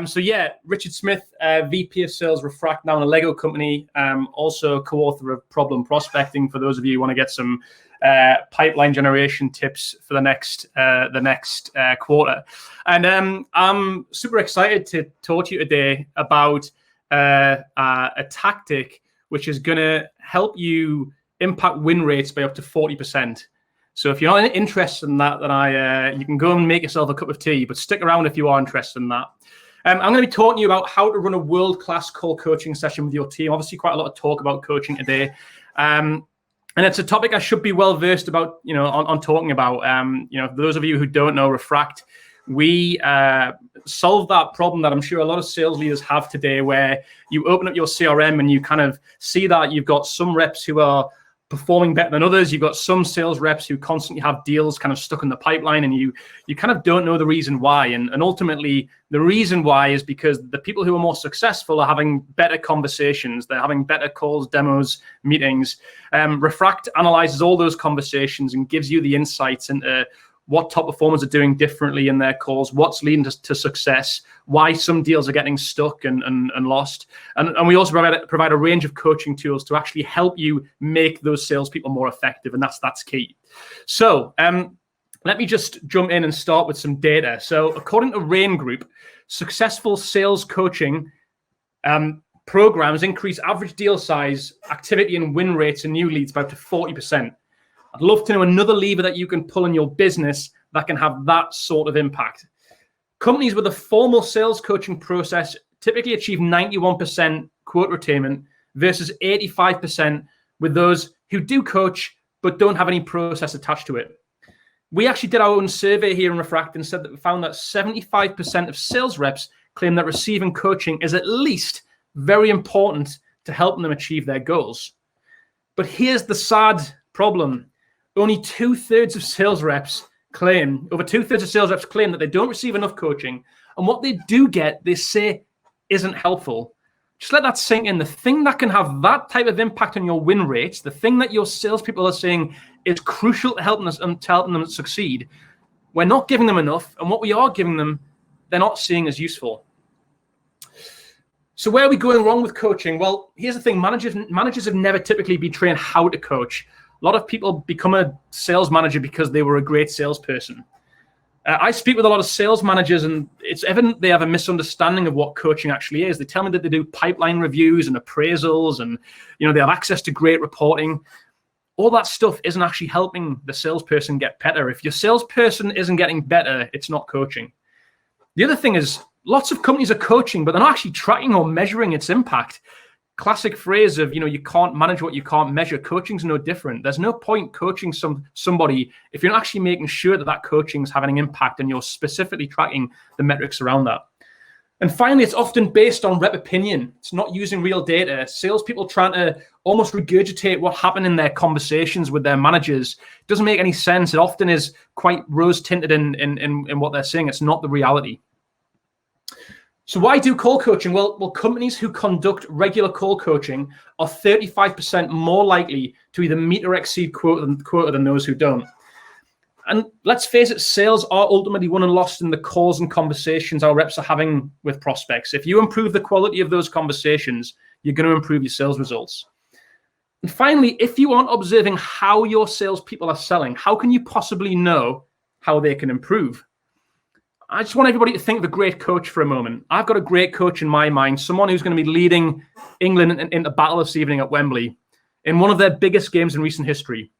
So yeah, Richard Smith, VP of Sales, Refract, now in a Lego company, also co-author of Problem Prospecting, for those of you who want to get some pipeline generation tips for the next quarter. And I'm super excited to talk to you today about a tactic which is going to help you impact win rates by up to 40%. So if you're not interested in that, then you can go and make yourself a cup of tea, but stick around if you are interested in that. I'm going to be talking to you about how to run a world-class call coaching session with your team. Obviously, quite a lot of talk about coaching today. And it's a topic I should be well-versed about, on talking about. For those of you who don't know Refract, we solve that problem that I'm sure a lot of sales leaders have today, where you open up your CRM and you kind of see that you've got some reps who are performing better than others. You've got some sales reps who constantly have deals kind of stuck in the pipeline, and you kind of don't know the reason why. And ultimately, the reason why is because the people who are more successful are having better conversations. They're having better calls, demos, meetings. Refract analyzes all those conversations and gives you the insights into what top performers are doing differently in their calls, what's leading to success, why some deals are getting stuck and lost. And we also provide a range of coaching tools to actually help you make those salespeople more effective, and that's key. So let me just jump in and start with some data. So according to Rain Group, successful sales coaching programs increase average deal size, activity, and win rates and new leads by up to 40%. I'd love to know another lever that you can pull in your business that can have that sort of impact. Companies with a formal sales coaching process typically achieve 91% quote retainment versus 85% with those who do coach but don't have any process attached to it. We actually did our own survey here in Refract and said that we found that 75% of sales reps claim that receiving coaching is at least very important to helping them achieve their goals. But here's the sad problem. Only over two-thirds of sales reps claim that they don't receive enough coaching, and what they do get, they say, isn't helpful. Just let that sink in. The thing that can have that type of impact on your win rates, the thing that your salespeople are saying is crucial to helping them succeed, we're not giving them enough, and what we are giving them, they're not seeing as useful. So where are we going wrong with coaching? Well, here's the thing. Managers have never typically been trained how to coach. A lot of people become a sales manager because they were a great salesperson. I speak with a lot of sales managers, and it's evident they have a misunderstanding of what coaching actually is. They tell me that they do pipeline reviews and appraisals, and they have access to great reporting. All that stuff isn't actually helping the salesperson get better. If your salesperson isn't getting better, it's not coaching. The other thing is, lots of companies are coaching, but they're not actually tracking or measuring its impact. Classic phrase of, you can't manage what you can't measure. Coaching's no different. There's no point coaching somebody if you're not actually making sure that coaching's having an impact and you're specifically tracking the metrics around that. And finally, it's often based on rep opinion. It's not using real data. Salespeople trying to almost regurgitate what happened in their conversations with their managers doesn't make any sense. It often is quite rose-tinted in what they're saying. It's not the reality. So why do call coaching? Well, companies who conduct regular call coaching are 35% more likely to either meet or exceed quota than those who don't. And let's face it, sales are ultimately won and lost in the calls and conversations our reps are having with prospects. If you improve the quality of those conversations, you're going to improve your sales results. And finally, if you aren't observing how your salespeople are selling, how can you possibly know how they can improve? I just want everybody to think of a great coach for a moment. I've got a great coach in my mind, someone who's going to be leading England into battle this evening at Wembley in one of their biggest games in recent history.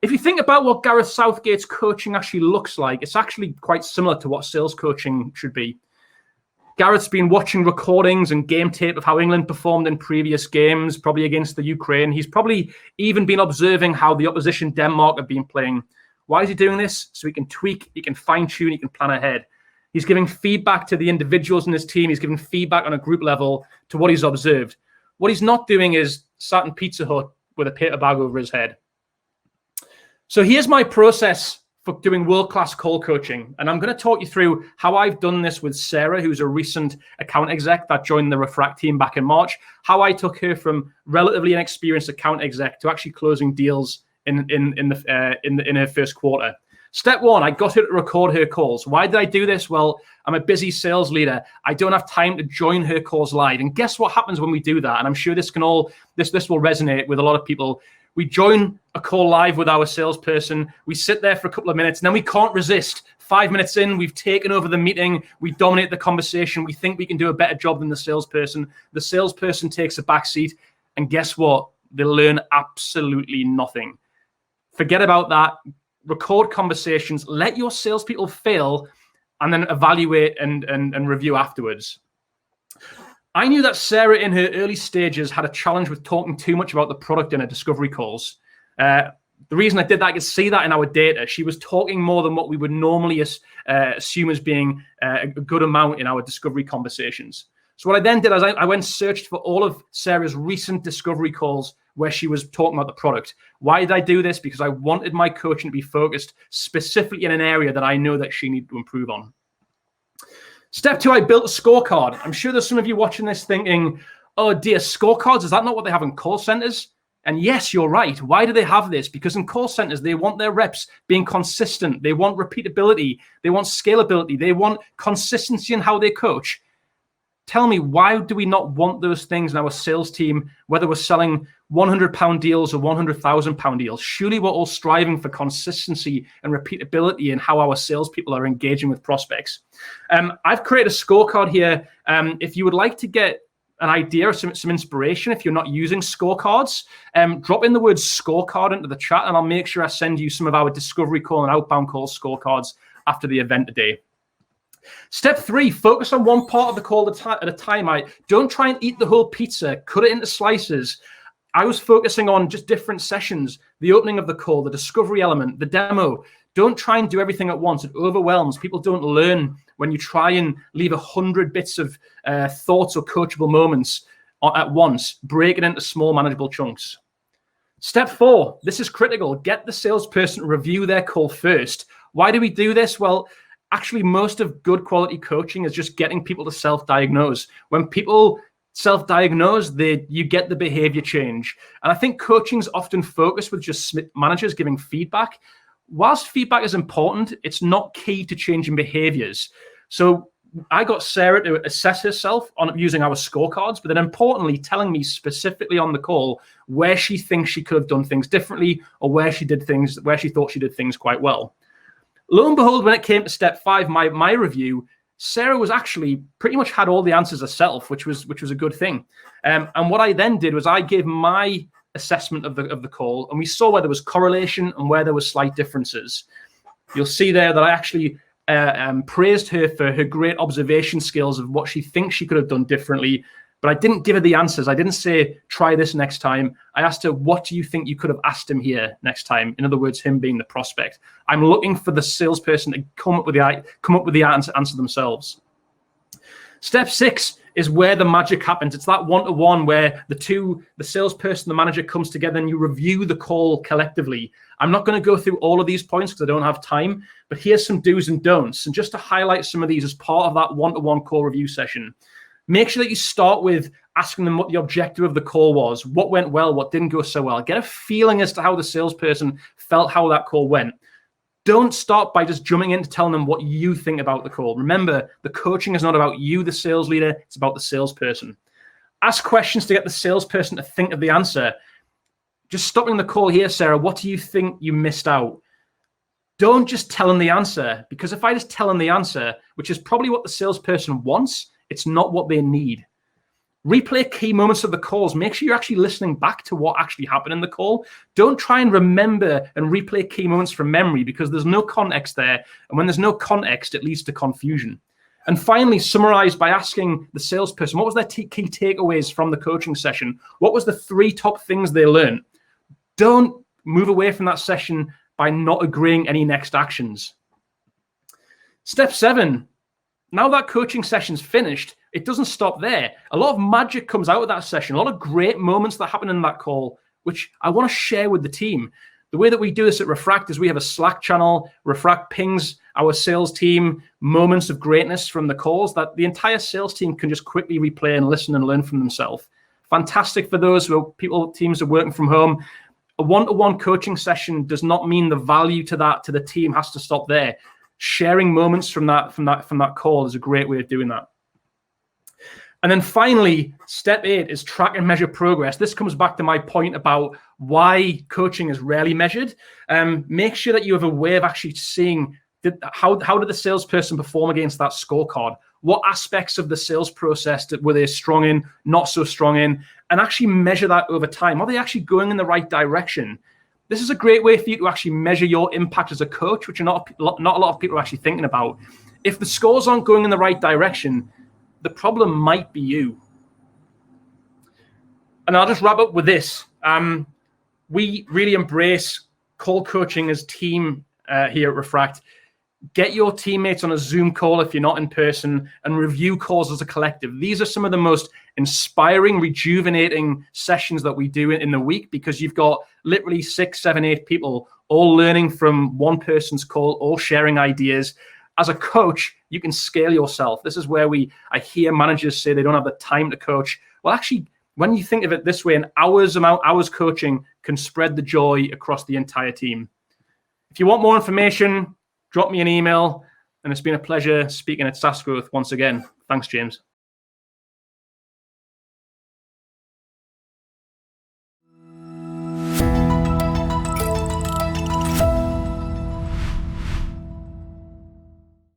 If you think about what Gareth Southgate's coaching actually looks like, it's actually quite similar to what sales coaching should be. Gareth's been watching recordings and game tape of how England performed in previous games, probably against the Ukraine. He's probably even been observing how the opposition Denmark have been playing. Why is he doing this? So he can tweak, he can fine-tune, he can plan ahead. He's giving feedback to the individuals in his team. He's giving feedback on a group level to what he's observed. What he's not doing is sat in Pizza Hut with a paper bag over his head. So here's my process for doing world-class call coaching. And I'm going to talk you through how I've done this with Sarah, who's a recent account exec that joined the Refract team back in March, how I took her from relatively inexperienced account exec to actually closing deals in her first quarter. Step 1, I got her to record her calls. Why did I do this? Well, I'm a busy sales leader. I don't have time to join her calls live. And guess what happens when we do that? And I'm sure this will resonate with a lot of people. We join a call live with our salesperson. We sit there for a couple of minutes, and then we can't resist. 5 minutes in, we've taken over the meeting. We dominate the conversation. We think we can do a better job than the salesperson. The salesperson takes a back seat, and guess what? They learn absolutely nothing. Forget about that. Record conversations. Let your salespeople fail, and then evaluate and review afterwards. I knew that Sarah in her early stages had a challenge with talking too much about the product in her discovery calls. The reason I did that, I could see that in our data. She was talking more than what we would normally assume as being a good amount in our discovery conversations. So what I then did is I went and searched for all of Sarah's recent discovery calls where she was talking about the product. Why did I do this? Because I wanted my coaching to be focused specifically in an area that I know that she needed to improve on. Step 2, I built a scorecard. I'm sure there's some of you watching this thinking, oh dear, scorecards, is that not what they have in call centers? And yes, you're right. Why do they have this? Because in call centers, they want their reps being consistent. They want repeatability. They want scalability. They want consistency in how they coach. Tell me, why do we not want those things in our sales team, whether we're selling £100 deals or £100,000 deals? Surely we're all striving for consistency and repeatability in how our salespeople are engaging with prospects. I've created a scorecard here. If you would like to get an idea or some inspiration, if you're not using scorecards, drop in the word scorecard into the chat, and I'll make sure I send you some of our discovery call and outbound call scorecards after the event today. Step 3, focus on one part of the call at a time. Don't try and eat the whole pizza, cut it into slices. I was focusing on just different sessions, the opening of the call, the discovery element, the demo. Don't try and do everything at once. It overwhelms. People don't learn when you try and leave 100 bits of thoughts or coachable moments at once. Break it into small, manageable chunks. Step 4, this is critical. Get the salesperson to review their call first. Why do we do this? Well, actually, most of good quality coaching is just getting people to self-diagnose. When people self-diagnose, you get the behavior change. And I think coaching is often focused with just managers giving feedback. Whilst feedback is important, it's not key to changing behaviors. So I got Sarah to assess herself on using our scorecards, but then importantly, telling me specifically on the call where she thinks she could have done things differently, or where she thought she did things quite well. Lo and behold, when it came to step 5, my review, Sarah was actually pretty much had all the answers herself, which was a good thing. And what I then did was I gave my assessment of the call, and we saw where there was correlation and where there was slight differences. You'll see there that I actually praised her for her great observation skills of what she thinks she could have done differently. But I didn't give her the answers. I didn't say, try this next time. I asked her, what do you think you could have asked him here next time? In other words, him being the prospect. I'm looking for the salesperson to come up with the answer themselves. Step 6 is where the magic happens. It's that one-to-one where the salesperson, the manager comes together and you review the call collectively. I'm not going to go through all of these points because I don't have time, but here's some do's and don'ts. And just to highlight some of these as part of that one-to-one call review session. Make sure that you start with asking them what the objective of the call was, what went well, what didn't go so well. Get a feeling as to how the salesperson felt how that call went. Don't start by just jumping in to telling them what you think about the call. Remember, the coaching is not about you, the sales leader. It's about the salesperson. Ask questions to get the salesperson to think of the answer. Just stopping the call here, Sarah, what do you think you missed out? Don't just tell them the answer, because if I just tell them the answer, which is probably what the salesperson wants, it's not what they need. Replay key moments of the calls. Make sure you're actually listening back to what actually happened in the call. Don't try and remember and replay key moments from memory, because there's no context there. And when there's no context, it leads to confusion. And finally, summarize by asking the salesperson, what was their key takeaways from the coaching session? What was the 3 top things they learned? Don't move away from that session by not agreeing any next actions. Step 7. Now that coaching session's finished, it doesn't stop there. A lot of magic comes out of that session, a lot of great moments that happen in that call, which I want to share with the team. The way that we do this at Refract is we have a Slack channel. Refract pings our sales team moments of greatness from the calls that the entire sales team can just quickly replay and listen and learn from themselves. Fantastic for those teams are working from home. A one-to-one coaching session does not mean the value to the team has to stop there. Sharing moments from that call is a great way of doing that. And then finally, step 8 is track and measure progress. This comes back to my point about why coaching is rarely measured. Make sure that you have a way of actually seeing how did the salesperson perform against that scorecard? What aspects of the sales process were they strong in, not so strong in, and actually measure that over time. Are they actually going in the right direction? This is a great way for you to actually measure your impact as a coach, which not a lot of people are actually thinking about. If the scores aren't going in the right direction, the problem might be you. And I'll just wrap up with this. We really embrace call coaching as team here at Refract. Get your teammates on a Zoom call if you're not in person and review calls as a collective. These are some of the most inspiring, rejuvenating sessions that we do in the week, because you've got literally 6, 7, 8 people all learning from one person's call, all sharing ideas. As a coach, you can scale yourself. This is where I hear managers say they don't have the time to coach. Well, actually, when you think of it this way, an hours coaching can spread the joy across the entire team. If you want more information, drop me an email. And it's been a pleasure speaking at SaaSGrowth once again. Thanks, James.